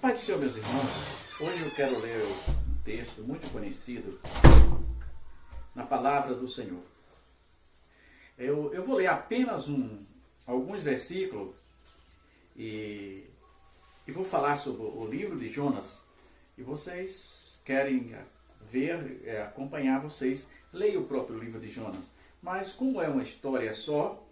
Pai do Senhor, meus irmãos, hoje eu quero ler um texto muito conhecido na palavra do Senhor. Eu vou ler apenas alguns versículos e vou falar sobre o livro de Jonas. E vocês querem acompanhar, vocês leiam o próprio livro de Jonas. Mas como é uma história só,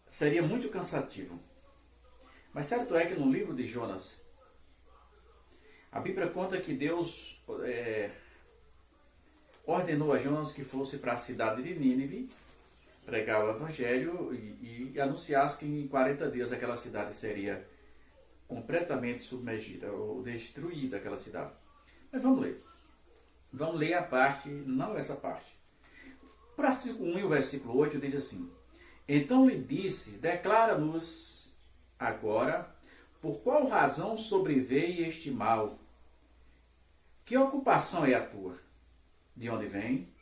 seria muito cansativo. Mas certo é que no livro de Jonas, a Bíblia conta que Deus ordenou a Jonas que fosse para a cidade de Nínive, pregar o evangelho e anunciasse que em 40 dias aquela cidade seria completamente submergida ou destruída, aquela cidade. Mas vamos ler. Vamos ler a parte, não essa parte. O versículo 1 e o versículo 8 diz assim: Então lhe disse, declara-nos agora, por qual razão sobreveio este mal? Que ocupação é a tua? De onde vem?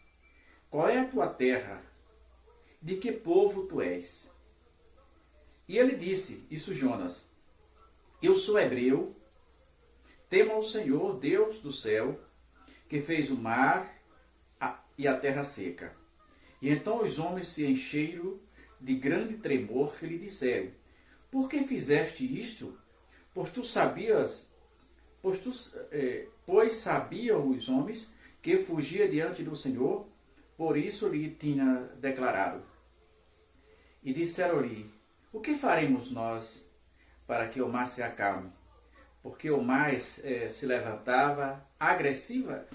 Qual é a tua terra? De que povo tu és? E ele disse, isso Jonas, eu sou hebreu, temo ao Senhor, Deus do céu, que fez o mar e a terra seca. E então os homens se encheram de grande tremor e lhe disseram, por que fizeste isto? Pois sabiam os homens que fugia diante do Senhor, por isso lhe tinha declarado. E disseram-lhe, o que faremos nós para que o mar se acalme? Porque o mar se levantava agressiva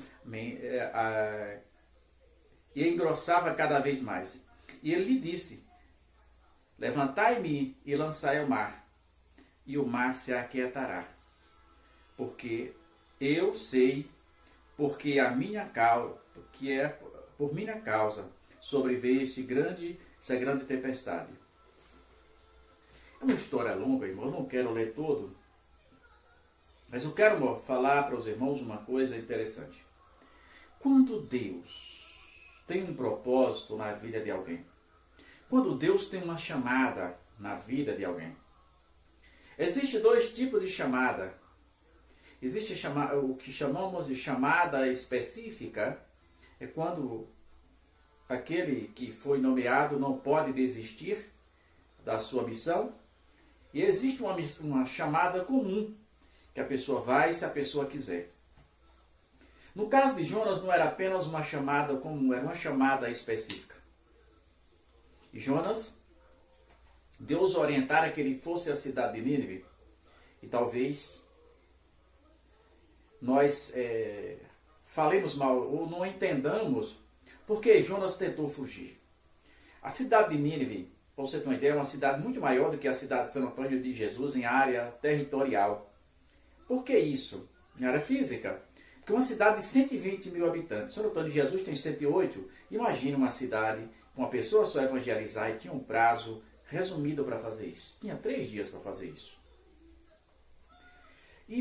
e engrossava cada vez mais. E ele lhe disse, levantai-me e lançai ao mar, e o mar se aquietará. Porque eu sei, porque por minha causa sobreveio essa grande tempestade. É uma história longa, irmão, eu não quero ler todo, mas eu quero falar para os irmãos uma coisa interessante. Quando Deus tem um propósito na vida de alguém, quando Deus tem uma chamada na vida de alguém, existem dois tipos de chamada. Existe o que chamamos de chamada específica, é quando aquele que foi nomeado não pode desistir da sua missão. E existe uma chamada comum, que a pessoa vai se a pessoa quiser. No caso de Jonas não era apenas uma chamada comum, era uma chamada específica. E Jonas, Deus orientara que ele fosse à cidade de Nínive, e talvez nós falemos mal ou não entendamos porque Jonas tentou fugir. A cidade de Nínive, para você ter uma ideia, é uma cidade muito maior do que a cidade de Santo Antônio de Jesus em área territorial. Por que isso? Em área física. Porque uma cidade de 120 mil habitantes. Santo Antônio de Jesus tem 108. Imagina uma cidade com uma pessoa só evangelizar e tinha um prazo resumido para fazer isso. Tinha 3 dias para fazer isso.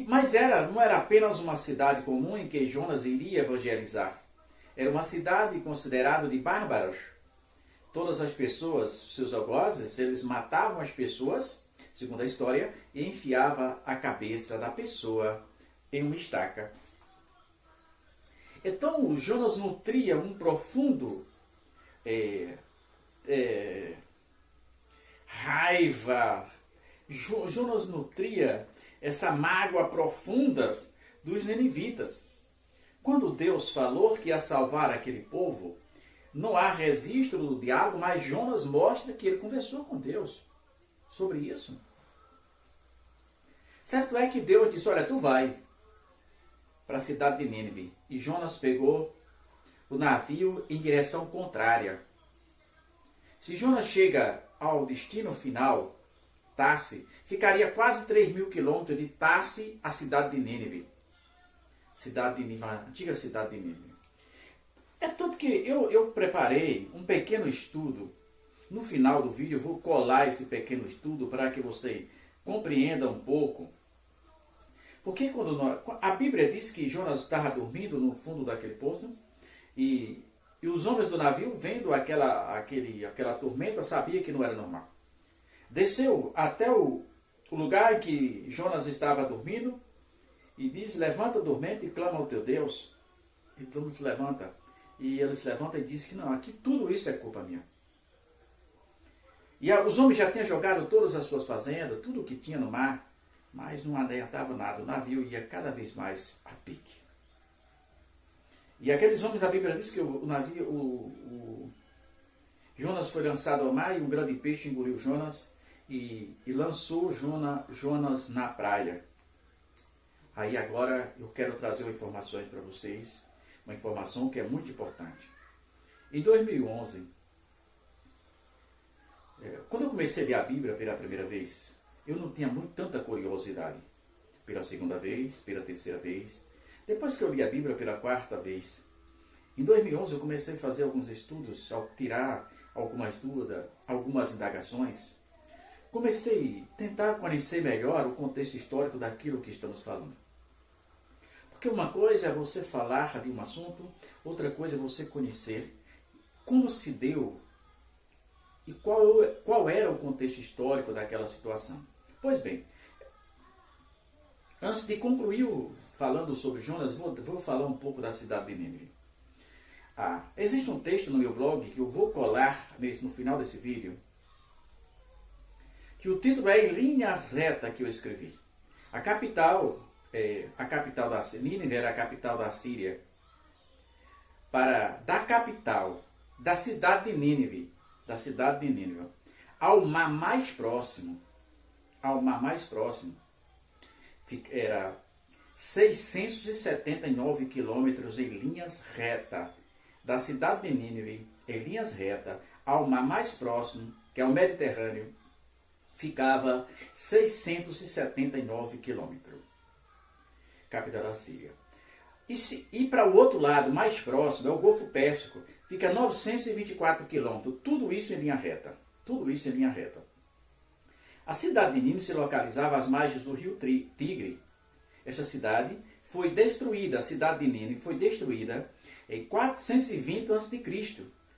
Mas não era apenas uma cidade comum em que Jonas iria evangelizar. Era uma cidade considerada de bárbaros. Todas as pessoas, seus algozes, eles matavam as pessoas, segundo a história, e enfiava a cabeça da pessoa em uma estaca. Então Jonas nutria um profundo raiva. Jonas nutria essa mágoa profunda dos ninivitas. Quando Deus falou que ia salvar aquele povo, não há registro do diálogo, mas Jonas mostra que ele conversou com Deus sobre isso. Certo é que Deus disse, olha, tu vai para a cidade de Nínive. E Jonas pegou o navio em direção contrária. Se Jonas chega ao destino final, Tarse, ficaria quase 3.000 quilômetros de Tarse à cidade de Nínive. A antiga cidade de Nínive. É tanto que eu preparei um pequeno estudo. No final do vídeo eu vou colar esse pequeno estudo para que você compreenda um pouco. Porque a Bíblia diz que Jonas estava dormindo no fundo daquele poço e os homens do navio, vendo aquela tormenta, sabia que não era normal. Desceu até o o lugar em que Jonas estava dormindo e diz: levanta dormente e clama ao teu Deus. E todo mundo se levanta. E ele se levanta e diz que não, aqui tudo isso é culpa minha. E os homens já tinham jogado todas as suas fazendas, tudo o que tinha no mar, mas não adiantava nada, o navio ia cada vez mais a pique. E aqueles homens da Bíblia diz que o navio, Jonas foi lançado ao mar e um grande peixe engoliu Jonas e lançou Jonas na praia. Aí agora eu quero trazer informações para vocês, uma informação que é muito importante. Em 2011, quando eu comecei a ler a Bíblia pela primeira vez, eu não tinha tanta curiosidade. Pela segunda vez, pela terceira vez. Depois que eu li a Bíblia pela quarta vez, em 2011 eu comecei a fazer alguns estudos, ao tirar algumas dúvidas, algumas indagações. Comecei a tentar conhecer melhor o contexto histórico daquilo que estamos falando. Porque uma coisa é você falar de um assunto, outra coisa é você conhecer como se deu e qual era o contexto histórico daquela situação. Pois bem, antes de concluir falando sobre Jonas, vou falar um pouco da cidade de Nínive. Existe um texto no meu blog que eu vou colar no final desse vídeo, que o título é Em Linha Reta, que eu escrevi. A capital da Nínive era a capital da Síria. Da capital, da cidade de Nínive, ao mar mais próximo, era 679 quilômetros em linhas reta, da cidade de Nínive, em linhas reta, ao mar mais próximo, que é o Mediterrâneo, ficava 679 quilômetros. Capital da Síria. E para o outro lado, mais próximo, é o Golfo Pérsico, fica 924 quilômetros. Tudo isso em linha reta. A cidade de Nínive se localizava às margens do rio Tigre. Essa cidade foi destruída, a cidade de Nínive foi destruída em 420 a.C.,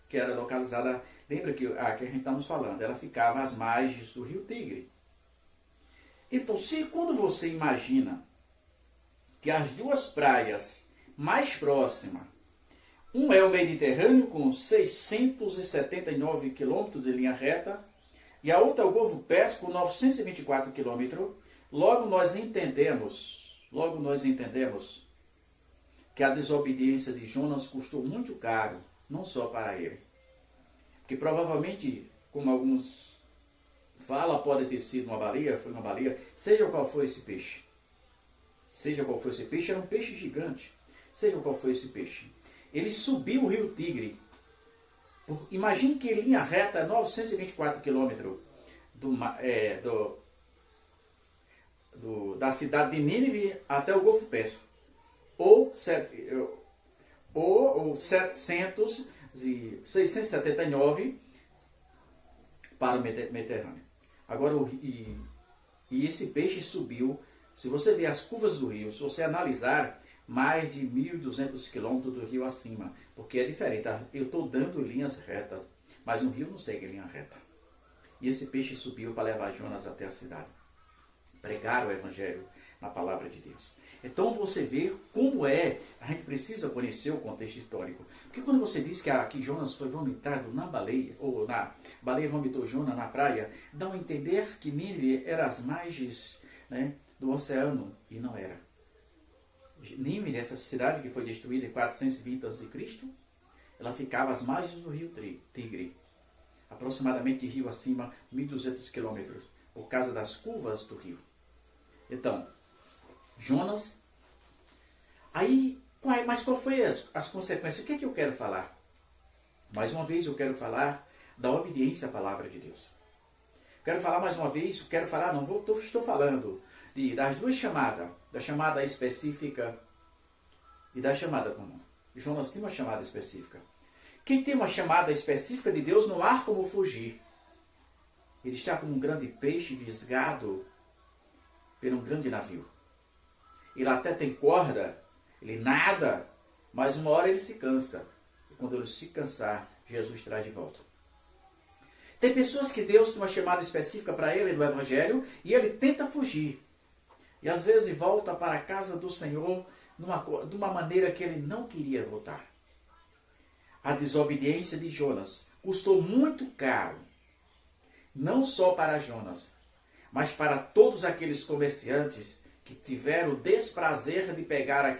que era localizada, lembra que a gente estamos falando, ela ficava às margens do rio Tigre. Então, quando você imagina que as duas praias mais próximas, um é o Mediterrâneo com 679 quilômetros de linha reta, e a outra é o Golfo Pérsico com 924 quilômetros, logo nós entendemos que a desobediência de Jonas custou muito caro, não só para ele. Porque provavelmente, como alguns falam, pode ter sido uma baleia, foi uma baleia, seja qual for esse peixe. Era um peixe gigante. Seja qual for esse peixe. Ele subiu o rio Tigre. Imagine que em linha reta, 924 quilômetros da cidade de Nínive até o Golfo Pérsico. Ou 679 para o Mediterrâneo. Agora, e esse peixe subiu, se você ver as curvas do rio, se você analisar, mais de 1.200 quilômetros do rio acima, porque é diferente. Eu estou dando linhas retas, mas o rio não segue linha reta. E esse peixe subiu para levar Jonas até a cidade. Pregar o Evangelho na palavra de Deus. Então você vê como a gente precisa conhecer o contexto histórico. Porque quando você diz que Jonas foi vomitado na baleia, ou na baleia vomitou Jonas na praia, dá a entender que Nínive era às margens, né, do oceano, e não era. Nínive, essa cidade que foi destruída em 420 a.C., ela ficava às margens do rio Tigre, aproximadamente rio acima, 1.200 quilômetros, por causa das curvas do rio. Então, Jonas, mas qual foi as consequências? O que é que eu quero falar? Mais uma vez eu quero falar da obediência à palavra de Deus. Estou falando das duas chamadas, da chamada específica e da chamada comum. Jonas tem uma chamada específica. Quem tem uma chamada específica de Deus não há como fugir. Ele está como um grande peixe visgado por um grande navio. Ele até tem corda, ele nada, mas uma hora ele se cansa. E quando ele se cansar, Jesus traz de volta. Tem pessoas que Deus tem uma chamada específica para ele do Evangelho e ele tenta fugir. E às vezes volta para a casa do Senhor de uma maneira que ele não queria voltar. A desobediência de Jonas custou muito caro, não só para Jonas, mas para todos aqueles comerciantes que tiveram o desprazer de pegar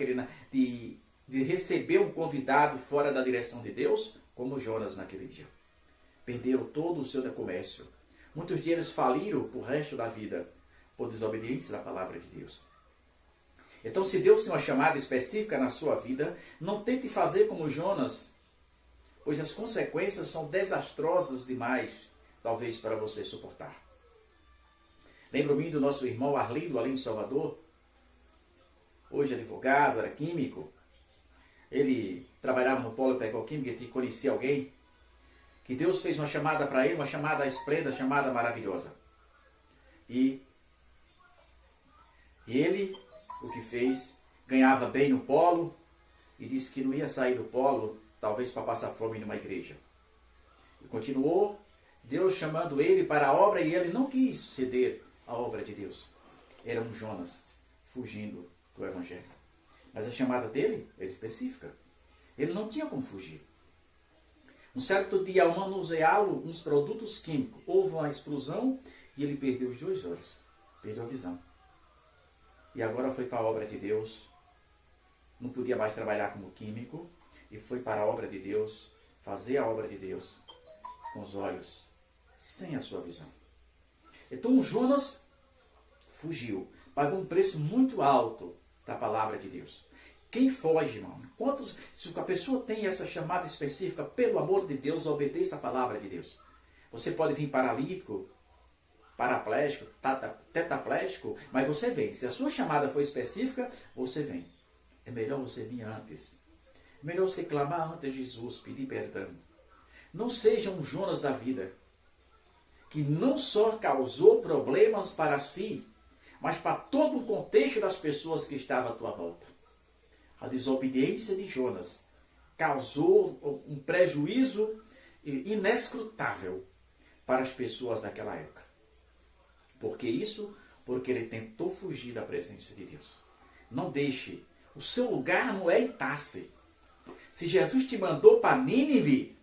de receber um convidado fora da direção de Deus, como Jonas naquele dia. Perderam todo o seu comércio. Muitos deles faliram por resto da vida, por desobediência da palavra de Deus. Então, se Deus tem uma chamada específica na sua vida, não tente fazer como Jonas, pois as consequências são desastrosas demais, talvez, para você suportar. Lembro-me do nosso irmão Arlindo, ali em Salvador, hoje advogado, era químico. Ele trabalhava no polo petroquímico e conhecia alguém que Deus fez uma chamada para ele, uma chamada esplêndida, chamada maravilhosa. E ele, o que fez, ganhava bem no polo e disse que não ia sair do polo, talvez para passar fome numa igreja. E continuou, Deus chamando ele para a obra e ele não quis ceder à obra de Deus. Era um Jonas fugindo do Evangelho. Mas a chamada dele era específica. Ele não tinha como fugir. Um certo dia, ao manuseá-lo uns produtos químicos, houve uma explosão e ele perdeu os 2 olhos. Perdeu a visão. E agora foi para a obra de Deus. Não podia mais trabalhar como químico. E foi para a obra de Deus, fazer a obra de Deus com os olhos, sem a sua visão. Então Jonas fugiu. Pagou um preço muito alto da palavra de Deus. Quem foge, irmão? Se a pessoa tem essa chamada específica, pelo amor de Deus, obedeça a palavra de Deus. Você pode vir paralítico, paraplégico, tetraplégico, mas você vem. Se a sua chamada for específica, você vem. É melhor você vir antes. É melhor você clamar ante Jesus, pedir perdão. Não seja um Jonas da vida, que não só causou problemas para si, mas para todo o contexto das pessoas que estavam à tua volta. A desobediência de Jonas causou um prejuízo inescrutável para as pessoas daquela época. Por que isso? Porque ele tentou fugir da presença de Deus. Não deixe. O seu lugar não é em Tarse. Se Jesus te mandou para Nínive,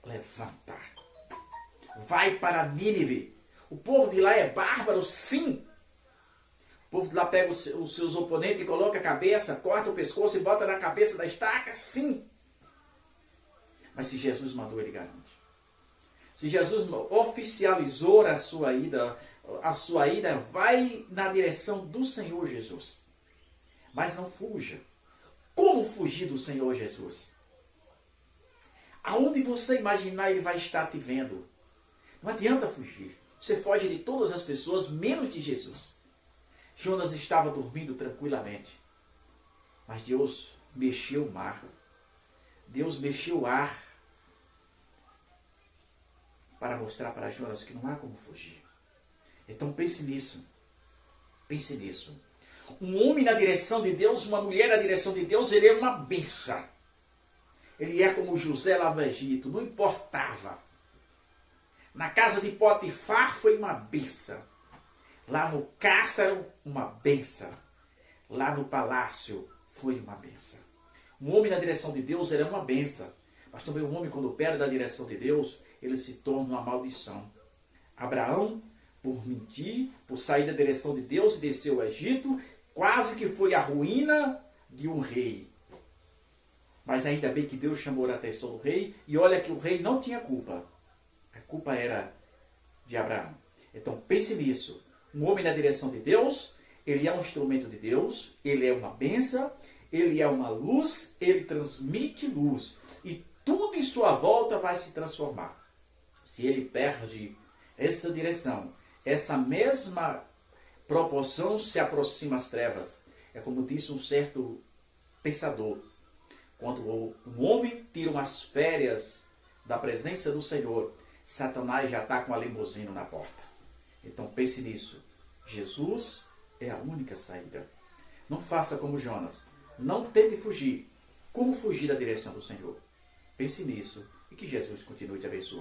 levanta. Vai para Nínive. O povo de lá é bárbaro, sim. O povo de lá pega os seus oponentes e coloca a cabeça, corta o pescoço e bota na cabeça da estaca, sim. Mas se Jesus mandou, ele garante. Se Jesus oficializou a sua ida vai na direção do Senhor Jesus. Mas não fuja. Como fugir do Senhor Jesus? Aonde você imaginar, ele vai estar te vendo. Não adianta fugir. Você foge de todas as pessoas, menos de Jesus. Jonas estava dormindo tranquilamente. Mas Deus mexeu o mar. Deus mexeu o ar para mostrar para Jonas que não há como fugir. Então pense nisso. Pense nisso. Um homem na direção de Deus, uma mulher na direção de Deus, ele é uma bênção. Ele é como José lá no Egito, não importava. Na casa de Potifar foi uma bênção. Lá no cárcere, uma bênção. Lá no palácio, foi uma bênção. Um homem na direção de Deus, ele é uma bênção. Mas também um homem, quando perde da direção de Deus, ele se torna uma maldição. Abraão, por mentir, por sair da direção de Deus e descer ao Egito, quase que foi a ruína de um rei. Mas ainda bem que Deus chamou a atenção do rei, e olha que o rei não tinha culpa. A culpa era de Abraão. Então pense nisso. Um homem na direção de Deus, ele é um instrumento de Deus, ele é uma bênção, ele é uma luz, ele transmite luz. E tudo em sua volta vai se transformar. Se ele perde essa direção, essa mesma proporção se aproxima às trevas. É como disse um certo pensador. Quando um homem tira umas férias da presença do Senhor, Satanás já está com a limusine na porta. Então pense nisso. Jesus é a única saída. Não faça como Jonas. Não tente fugir. Como fugir da direção do Senhor? Pense nisso e que Jesus continue te abençoando.